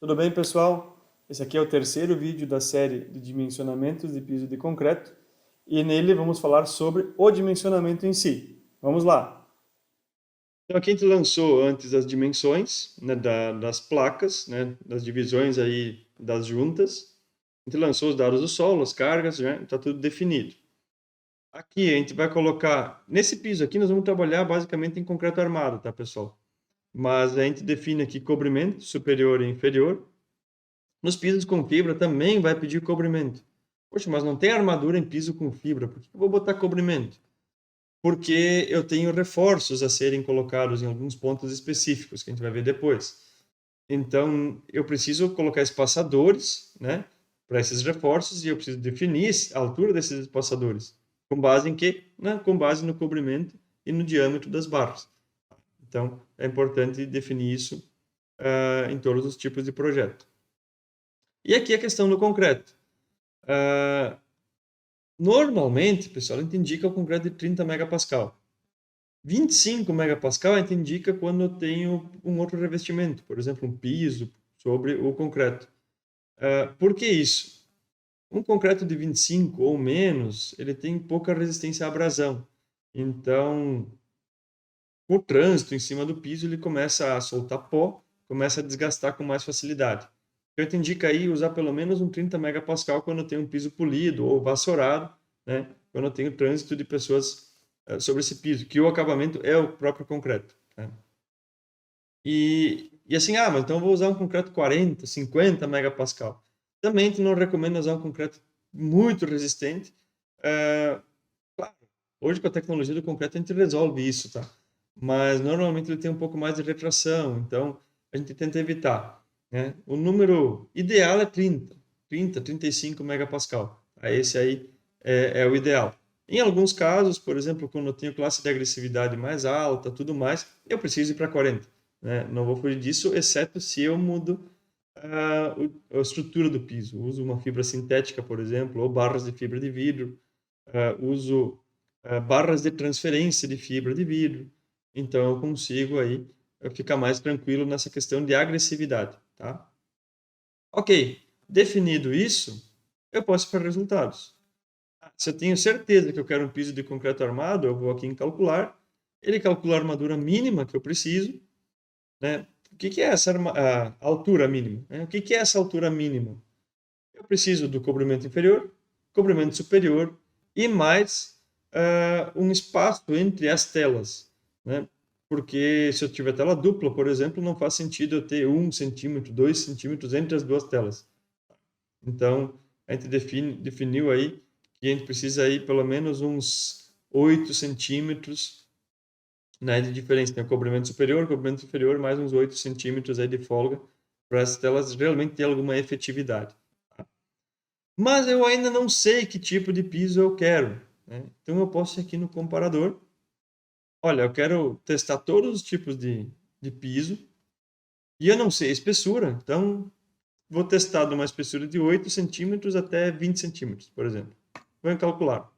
Tudo bem, pessoal? Esse aqui é o terceiro vídeo da série de dimensionamentos de piso de concreto e nele vamos falar sobre o dimensionamento em si. Vamos lá! Então aqui a gente lançou antes as dimensões, né, das placas, né, das divisões aí das juntas. A gente lançou os dados do solo, as cargas, já está tudo definido. Aqui a gente vai colocar, nesse piso aqui nós vamos trabalhar basicamente em concreto armado, tá, pessoal? Mas a gente define aqui cobrimento superior e inferior. Nos pisos com fibra também vai pedir cobrimento. Poxa, mas não tem armadura em piso com fibra, por que eu vou botar cobrimento? Porque eu tenho reforços a serem colocados em alguns pontos específicos, que a gente vai ver depois. Então, eu preciso colocar espaçadores, né, para esses reforços, e eu preciso definir a altura desses espaçadores. Com base em quê? Com base no cobrimento e no diâmetro das barras. Então, é importante definir isso em todos os tipos de projeto. E aqui a questão do concreto. Normalmente, pessoal, a gente indica o concreto de 30 megapascal. 25 megapascal a gente indica quando eu tenho um outro revestimento, por exemplo, um piso sobre o concreto. Por que isso? Um concreto de 25 ou menos, ele tem pouca resistência à abrasão. Então, o trânsito em cima do piso, ele começa a soltar pó, começa a desgastar com mais facilidade. Eu te indico aí usar pelo menos um 30 megapascal quando eu tenho um piso polido ou vassourado, né? Quando eu tenho trânsito de pessoas sobre esse piso, que o acabamento é o próprio concreto. Né? E assim, mas então eu vou usar um concreto 40, 50 megapascal. Também a gente não recomenda usar um concreto muito resistente. Claro, hoje com a tecnologia do concreto a gente resolve isso, tá? Mas normalmente ele tem um pouco mais de retração, então a gente tenta evitar, né? O número ideal é 35 megapascal. Esse aí é o ideal. Em alguns casos, por exemplo, quando eu tenho classe de agressividade mais alta, tudo mais, eu preciso ir para 40, né? Não vou fugir disso, exceto se eu mudo a estrutura do piso. Uso uma fibra sintética, por exemplo, ou barras de fibra de vidro. Uso barras de transferência de fibra de vidro. Então, eu consigo aí ficar mais tranquilo nessa questão de agressividade, tá? Ok, definido isso, eu posso ir para resultados. Se eu tenho certeza que eu quero um piso de concreto armado, eu vou aqui em calcular. Ele calcula a armadura mínima que eu preciso, né? O que é essa altura mínima? Né? O que é essa altura mínima? Eu preciso do cobrimento inferior, cobrimento superior e mais um espaço entre as telas, né? Porque se eu tiver tela dupla, por exemplo, não faz sentido eu ter 1 centímetro, 2 centímetros entre as duas telas. Então, a gente definiu aí que a gente precisa aí pelo menos uns 8 centímetros, né, de diferença. Tem o cobrimento superior, cobrimento inferior, mais uns 8 centímetros aí de folga para as telas realmente ter alguma efetividade. Mas eu ainda não sei que tipo de piso eu quero, né? Então eu posso ir aqui no comparador. Olha, eu quero testar todos os tipos de piso e eu não sei a espessura, então vou testar de uma espessura de 8 centímetros até 20 centímetros, por exemplo. Vou calcular.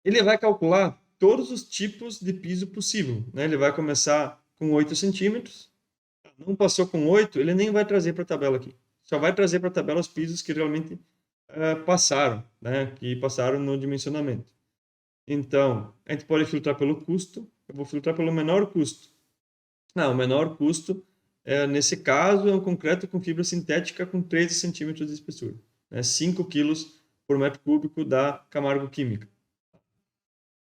Ele vai calcular todos os tipos de piso possível, né? Ele vai começar com 8 centímetros. Não passou com 8, ele nem vai trazer para a tabela aqui. Só vai trazer para a tabela os pisos que realmente passaram, né? Que passaram no dimensionamento. Então, a gente pode filtrar pelo custo. Eu vou filtrar pelo menor custo. Não, o menor custo, nesse caso, é um concreto com fibra sintética com 13 centímetros de espessura. Né? 5 quilos por metro cúbico da Camargo Química.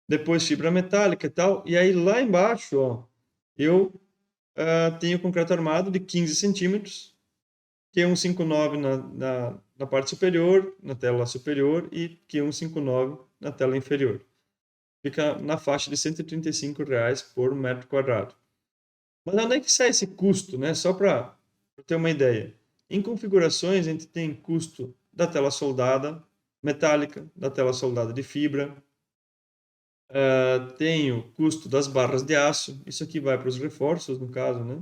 Depois fibra metálica e tal. E aí lá embaixo, ó, eu tenho concreto armado de 15 centímetros, Q159 na parte superior, na tela superior, e Q159 na tela inferior. Fica na faixa de R$ 135 por metro quadrado. Mas onde é que sai esse custo, né? Só para ter uma ideia. Em configurações, a gente tem custo da tela soldada metálica, da tela soldada de fibra, tem o custo das barras de aço, isso aqui vai para os reforços, no caso, né?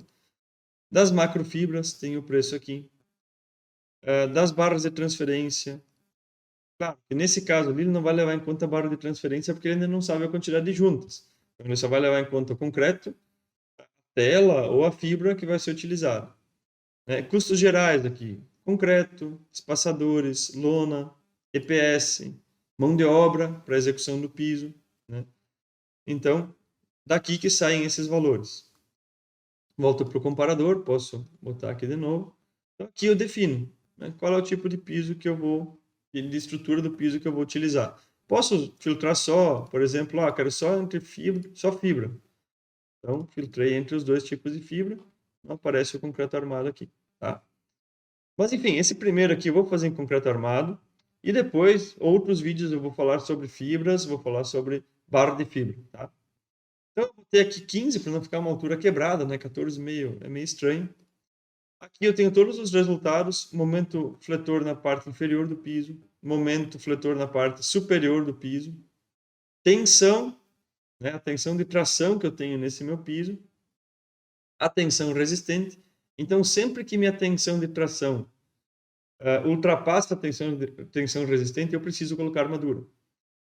Das macrofibras, tem o preço aqui. Das barras de transferência. Claro, que nesse caso ali ele não vai levar em conta a barra de transferência porque ele ainda não sabe a quantidade de juntas. Então ele só vai levar em conta o concreto, a tela ou a fibra que vai ser utilizada. né? Custos gerais aqui, concreto, espaçadores, lona, EPS, mão de obra para execução do piso, né? Então, daqui que saem esses valores. Volto para o comparador, posso botar aqui de novo. Então, aqui eu defino, né, qual é o tipo de piso que eu vou, de estrutura do piso que eu vou utilizar. Posso filtrar só, por exemplo, quero só entre fibra, só fibra. Então, filtrei entre os dois tipos de fibra, não aparece o concreto armado aqui, tá? Mas, enfim, esse primeiro aqui eu vou fazer em concreto armado, e depois, outros vídeos eu vou falar sobre fibras, vou falar sobre barra de fibra, tá? Então, eu botei aqui 15 para não ficar uma altura quebrada, né? 14,5 é meio estranho. Aqui eu tenho todos os resultados, momento fletor na parte inferior do piso, momento fletor na parte superior do piso, tensão, né? A tensão de tração que eu tenho nesse meu piso, a tensão resistente. Então, sempre que minha tensão de tração ultrapassa a tensão resistente, eu preciso colocar armadura.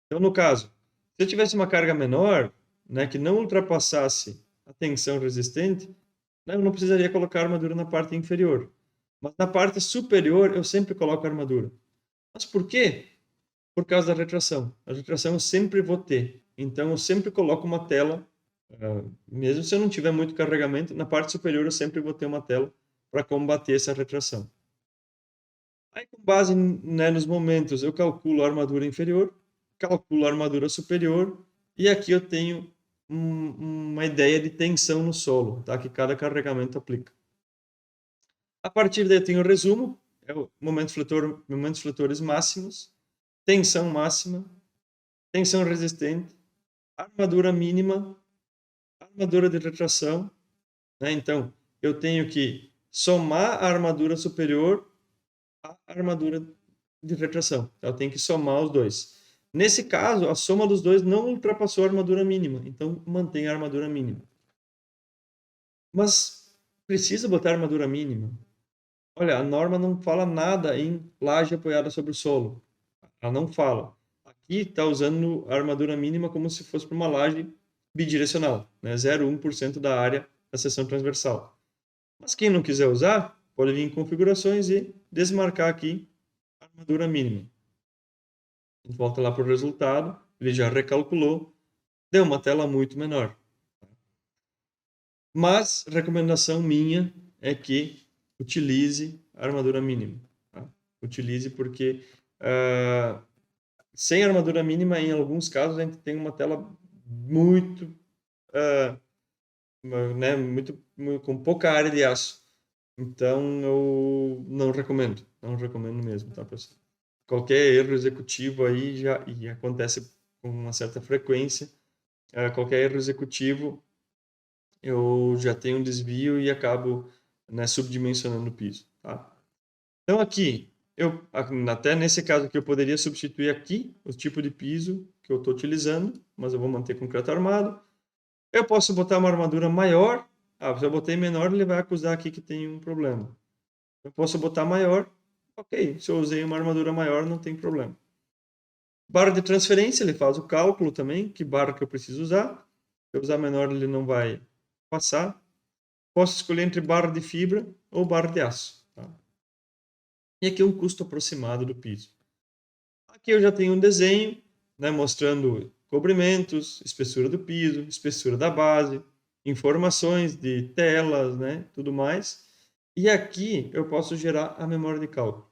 Então, no caso, se eu tivesse uma carga menor, né, que não ultrapassasse a tensão resistente, né, eu não precisaria colocar armadura na parte inferior. Mas na parte superior, eu sempre coloco armadura. Mas por quê? Por causa da retração. A retração eu sempre vou ter. Então, eu sempre coloco uma tela, mesmo se eu não tiver muito carregamento, na parte superior eu sempre vou ter uma tela para combater essa retração. Aí, com base, né, nos momentos, eu calculo a armadura inferior, calculo a armadura superior, e aqui eu tenho uma ideia de tensão no solo, tá? Que cada carregamento aplica. A partir daí eu tenho o resumo, é o momentos fletores máximos, tensão máxima, tensão resistente, armadura mínima, armadura de retração, né? Então, eu tenho que somar a armadura superior à armadura de retração. Eu tenho que somar os dois. Nesse caso, a soma dos dois não ultrapassou a armadura mínima, então mantém a armadura mínima. Mas precisa botar a armadura mínima? Olha, a norma não fala nada em laje apoiada sobre o solo. Ela não fala. Aqui está usando a armadura mínima como se fosse para uma laje bidirecional, né? 0,1% da área da seção transversal. Mas quem não quiser usar, pode vir em configurações e desmarcar aqui a armadura mínima. A gente volta lá para o resultado, ele já recalculou, deu uma tela muito menor. Mas recomendação minha é que utilize a armadura mínima. Tá? Utilize porque sem armadura mínima, em alguns casos, a gente tem uma tela muito, né, com pouca área de aço. Então, eu não recomendo mesmo, tá, pessoal? Qualquer erro executivo aí e acontece com uma certa frequência. Qualquer erro executivo, eu já tenho um desvio e acabo, né, subdimensionando o piso, tá? Então, aqui, até nesse caso aqui, eu poderia substituir aqui o tipo de piso que eu estou utilizando, mas eu vou manter concreto armado. Eu posso botar uma armadura maior. Se eu botei menor, ele vai acusar aqui que tem um problema. Eu posso botar maior. Ok, se eu usei uma armadura maior, não tem problema. Barra de transferência, ele faz o cálculo também, que barra que eu preciso usar. Se eu usar menor, ele não vai passar. Posso escolher entre barra de fibra ou barra de aço. Tá? E aqui é um custo aproximado do piso. Aqui eu já tenho um desenho, né, mostrando cobrimentos, espessura do piso, espessura da base, informações de telas, né, tudo mais. E aqui eu posso gerar a memória de cálculo.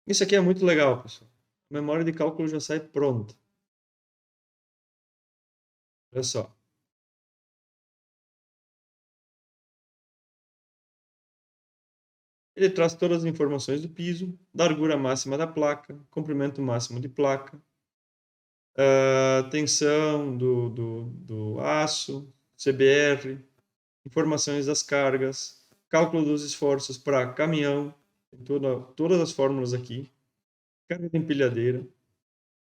Isso aqui é muito legal, pessoal. A memória de cálculo já sai pronta. Olha só. Ele traz todas as informações do piso, largura máxima da placa, comprimento máximo de placa, tensão do aço, CBR, informações das cargas, cálculo dos esforços para caminhão, todas as fórmulas aqui, carga de empilhadeira,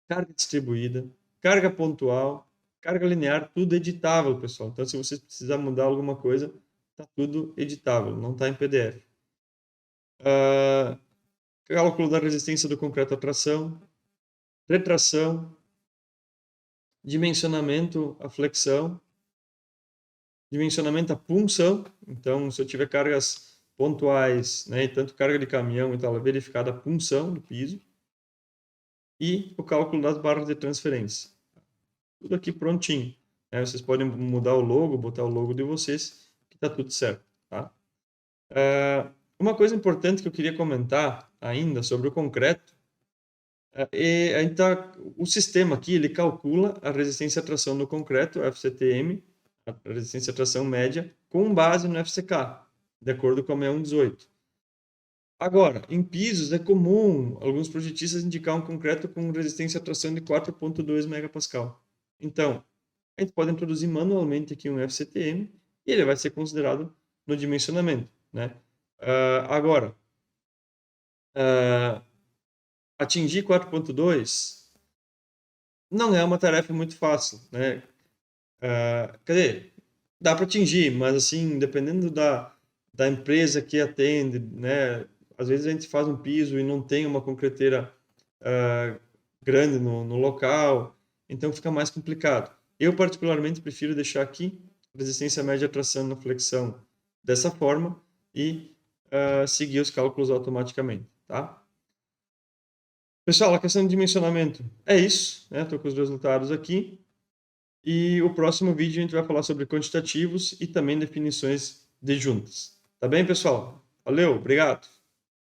carga distribuída, carga pontual, carga linear, tudo editável, pessoal. Então, se você precisar mudar alguma coisa, está tudo editável, não está em PDF. Cálculo da resistência do concreto à tração, retração, dimensionamento à flexão, dimensionamento à punção. Então, se eu tiver cargas pontuais, né, e tanto carga de caminhão e tal, é verificada a punção do piso e o cálculo das barras de transferência. Tudo aqui prontinho. Né? Vocês podem mudar o logo, botar o logo de vocês, que está tudo certo. Tá? Uma coisa importante que eu queria comentar ainda sobre o concreto o sistema aqui ele calcula a resistência à tração do concreto, FCTM, a resistência à tração média, com base no FCK, de acordo com a 6118. Agora, em pisos é comum alguns projetistas indicar um concreto com resistência à tração de 4.2 MPa. Então, a gente pode introduzir manualmente aqui um FCTM e ele vai ser considerado no dimensionamento, né? Agora, atingir 4.2 não é uma tarefa muito fácil, né? Quer dizer, dá para atingir, mas assim, dependendo da empresa que atende, né? Às vezes a gente faz um piso e não tem uma concreteira grande no local, então fica mais complicado. Eu particularmente prefiro deixar aqui resistência média à tração na flexão dessa forma e seguir os cálculos automaticamente, tá? Pessoal, a questão de dimensionamento é isso, né? Estou com os resultados aqui. E o próximo vídeo a gente vai falar sobre quantitativos e também definições de juntas. Tá bem, pessoal? Valeu, obrigado!